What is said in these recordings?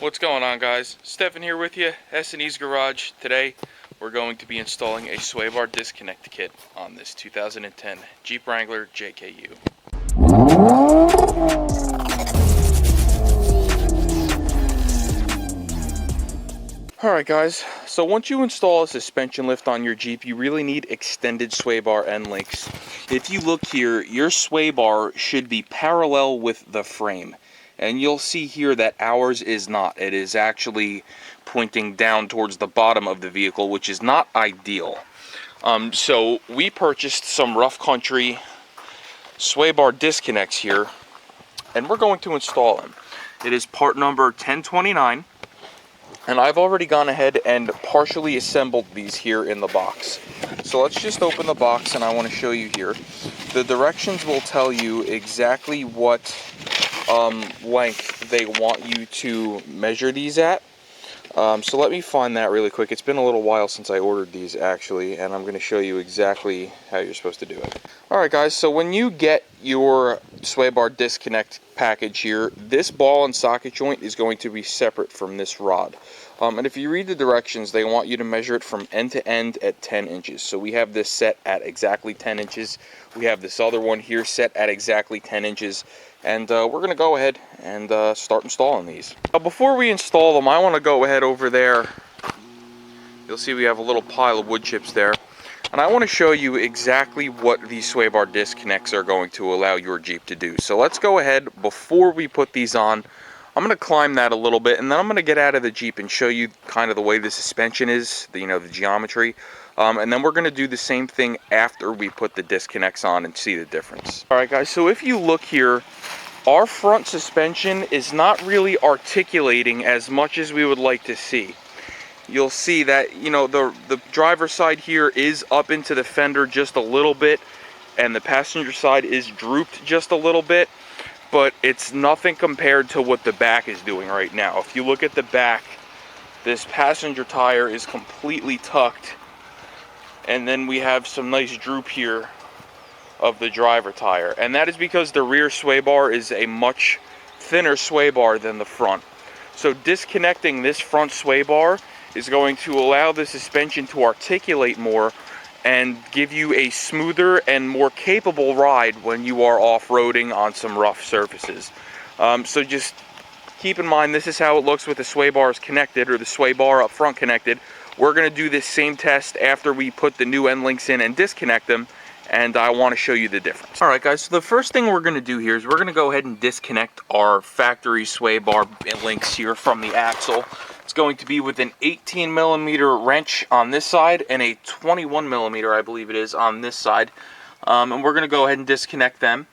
What's going on, guys? Stefan here with you, S&E's Garage. Today we're going to be installing a sway bar disconnect kit on this 2010 Jeep Wrangler JKU. Alright guys, so once you install a suspension lift on your Jeep, you really need extended sway bar end links. If you look here, your sway bar should be parallel with the frame. And you'll see here that ours is not. It is actually pointing down towards the bottom of the vehicle, which is not ideal. So we purchased some Rough Country sway bar disconnects here, and we're going to install them. It is part number 1029. And I've already gone ahead and partially assembled these here in the box. So let's just open the box, and I want to show you here. The directions will tell you exactly what length they want you to measure these at. So let me find that really quick. It's been a little while since I ordered these actually, and I'm going to show you exactly how you're supposed to do it. Alright guys, so when you get your sway bar disconnect package here, this ball and socket joint is going to be separate from this rod. And if you read the directions, they want you to measure it from end to end at 10 inches. So we have this set at exactly 10 inches. We have this other one here set at exactly 10 inches. And we're going to go ahead and start installing these. Before we install them, I want to go ahead over there. You'll see we have a little pile of wood chips there. And I want to show you exactly what these sway bar disconnects are going to allow your Jeep to do. So let's go ahead, before we put these on, I'm going to climb that a little bit, and then I'm going to get out of the Jeep and show you kind of the way the suspension is, the geometry. And then we're going to do the same thing after we put the disconnects on and see the difference. Alright guys, so if you look here, our front suspension is not really articulating as much as we would like to see. You'll see that, the driver's side here is up into the fender just a little bit, and the passenger side is drooped just a little bit, but it's nothing compared to what the back is doing right now. If you look at the back, this passenger tire is completely tucked, and then we have some nice droop here of the driver tire, and that is because the rear sway bar is a much thinner sway bar than the front. So disconnecting this front sway bar is going to allow the suspension to articulate more and give you a smoother and more capable ride when you are off-roading on some rough surfaces. So just keep in mind, this is how it looks with the sway bars connected, or the sway bar up front connected. We're going to do this same test after we put the new end links in and disconnect them, and I want to show you the difference. Alright guys, so the first thing we're going to do here is we're going to go ahead and disconnect our factory sway bar links here from the axle. It's going to be with an 18mm wrench on this side and a 21mm, I believe it is, on this side. And we're going to go ahead and disconnect them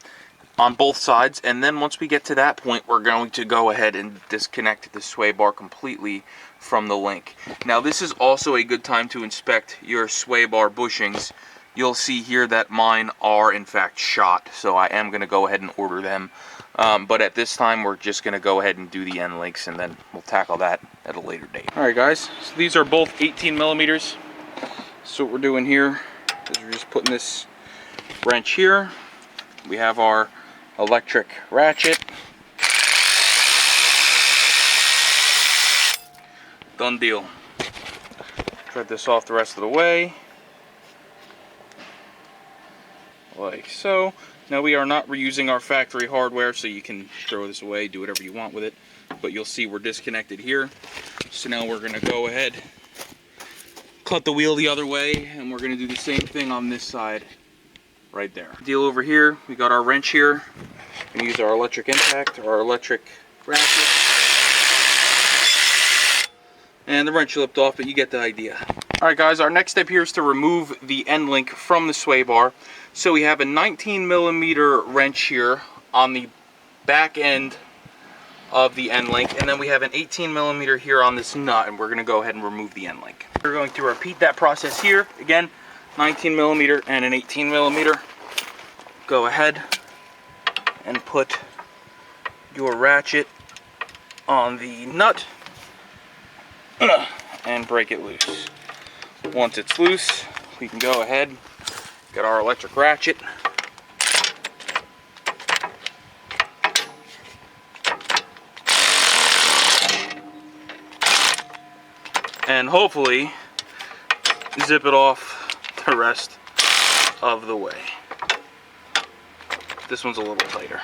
on both sides, and then once we get to that point, we're going to go ahead and disconnect the sway bar completely from the link. Now this is also a good time to inspect your sway bar bushings. You'll see here that mine are in fact shot, so I am going to go ahead and order them. But at this time, we're just going to go ahead and do the end links, and then we'll tackle that at a later date. Alright guys, so these are both 18mm. So what we're doing here is we're just putting this wrench here. We have our electric ratchet. Done deal. Thread this off the rest of the way. Like so. Now we are not reusing our factory hardware, so you can throw this away, do whatever you want with it. But you'll see we're disconnected here. So now we're going to go ahead, cut the wheel the other way, and we're going to do the same thing on this side right there. Deal over here, we got our wrench here. We're going to use our electric impact, or our electric ratchet. And the wrench slipped off, but you get the idea. Alright guys, our next step here is to remove the end link from the sway bar. So we have a 19mm wrench here on the back end of the end link, and then we have an 18mm here on this nut, and we're going to go ahead and remove the end link. We're going to repeat that process here. Again, 19mm and an 18mm. Go ahead and put your ratchet on the nut and break it loose. Once it's loose, we can go ahead, get our electric ratchet, and hopefully zip it off the rest of the way. This one's a little tighter.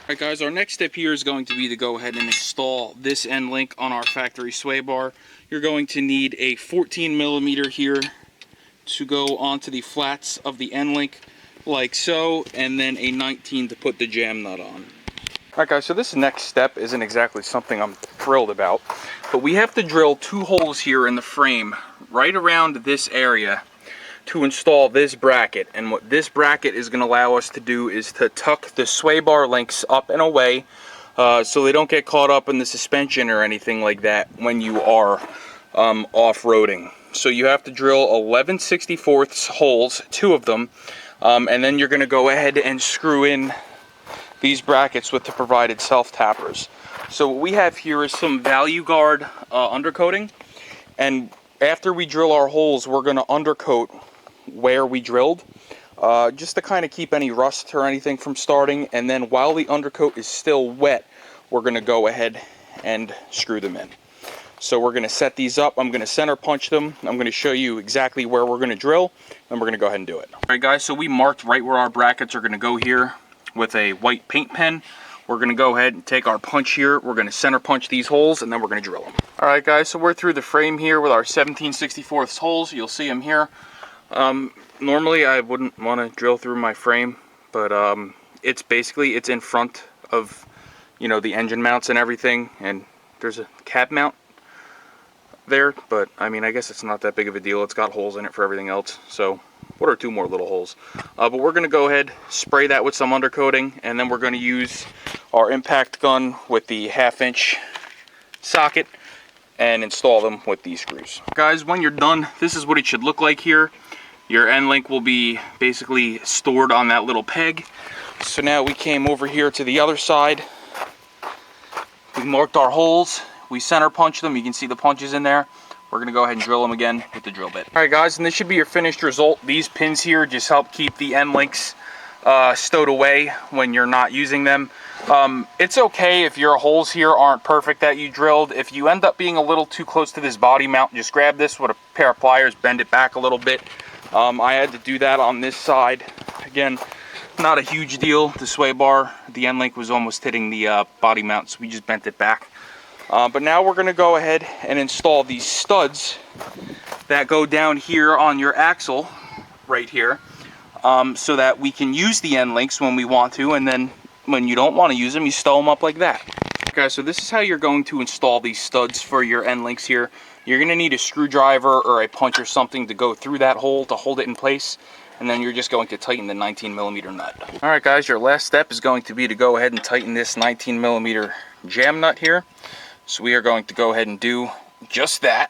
Alright guys, our next step here is going to be to go ahead and install this end link on our factory sway bar. You're going to need a 14mm here to go onto the flats of the end link, like so, and then a 19 to put the jam nut on. Alright guys, so this next step isn't exactly something I'm thrilled about, but we have to drill 2 holes here in the frame, right around this area, to install this bracket. And what this bracket is going to allow us to do is to tuck the sway bar links up and away, so they don't get caught up in the suspension or anything like that when you are off-roading. So you have to drill 11/64 holes, 2 of them, and then you're going to go ahead and screw in these brackets with the provided self-tappers. So what we have here is some value guard undercoating, and after we drill our holes, we're going to undercoat where we drilled, just to kind of keep any rust or anything from starting. And then while the undercoat is still wet, we're going to go ahead and screw them in. So we're going to set these up. I'm going to center punch them. I'm going to show you exactly where we're going to drill, and we're going to go ahead and do it. All right guys, so we marked right where our brackets are going to go here with a white paint pen. We're going to go ahead and take our punch here. We're going to center punch these holes, and then we're going to drill them. All right guys, so we're through the frame here with our 17/64 holes. You'll see them here. Normally I wouldn't want to drill through my frame, but it's basically, it's in front of, you know, the engine mounts and everything, and there's a cab mount there, but I mean, I guess it's not that big of a deal. It's got holes in it for everything else, so what are 2 more little holes? But we're going to go ahead, spray that with some undercoating, and then we're going to use our impact gun with the 1/2" socket and install them with these screws. Guys, when you're done, this is what it should look like here. Your end link will be basically stored on that little peg. So now we came over here to the other side. We marked our holes. We center punched them. You can see the punches in there. We're going to go ahead and drill them again with the drill bit. All right guys, and this should be your finished result. These pins here just help keep the end links stowed away when you're not using them. It's okay if your holes here aren't perfect that you drilled. If you end up being a little too close to this body mount, just grab this with a pair of pliers, bend it back a little bit. I had to do that on this side. Again, not a huge deal. The sway bar, the end link was almost hitting the body mount, so we just bent it back. But now we're going to go ahead and install these studs that go down here on your axle, right here, so that we can use the end links when we want to, and then when you don't want to use them, you stow them up like that. Okay, so this is how you're going to install these studs for your end links here. You're going to need a screwdriver or a punch or something to go through that hole to hold it in place, and then you're just going to tighten the 19mm nut. All right guys, your last step is going to be to go ahead and tighten this 19mm jam nut here. So we are going to go ahead and do just that.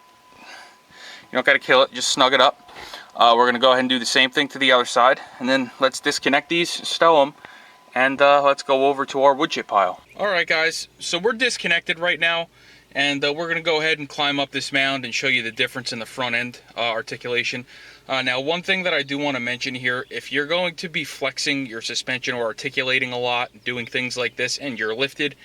You don't got to kill it, just snug it up. We're going to go ahead and do the same thing to the other side, and then let's disconnect these, stow them, and let's go over to our wood chip pile. All right guys, so we're disconnected right now, and we're going to go ahead and climb up this mound and show you the difference in the front end articulation. Now, one thing that I do want to mention here, if you're going to be flexing your suspension or articulating a lot, doing things like this, and you're lifted,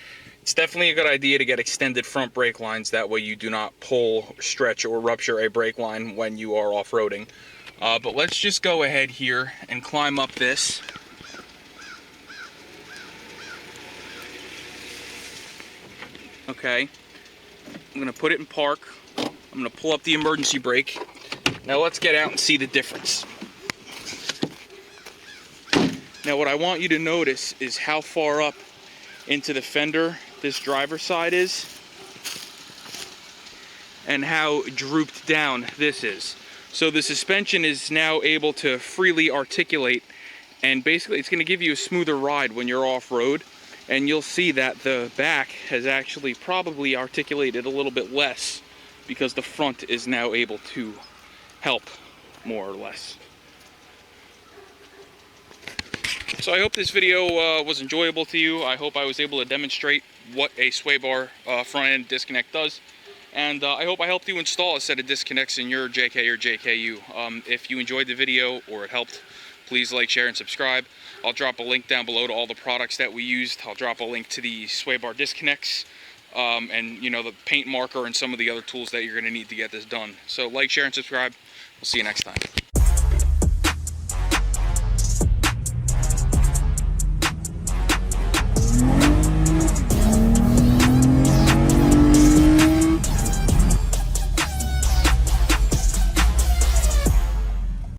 it's definitely a good idea to get extended front brake lines. That way you do not pull, stretch, or rupture a brake line when you are off-roading. But let's just go ahead here and climb up this. Okay. I'm going to put it in park. I'm going to pull up the emergency brake. Now let's get out and see the difference. Now what I want you to notice is how far up into the fender this driver's side is, and how drooped down this is. So the suspension is now able to freely articulate, and basically it's going to give you a smoother ride when you're off-road. And you'll see that the back has actually probably articulated a little bit less because the front is now able to help more or less. So I hope this video was enjoyable to you. I hope I was able to demonstrate what a sway bar front end disconnect does. And I hope I helped you install a set of disconnects in your JK or JKU. If you enjoyed the video or it helped, please like, share, and subscribe. I'll drop a link down below to all the products that we used. I'll drop a link to the sway bar disconnects and you know, the paint marker and some of the other tools that you're going to need to get this done. So like, share, and subscribe. We'll see you next time.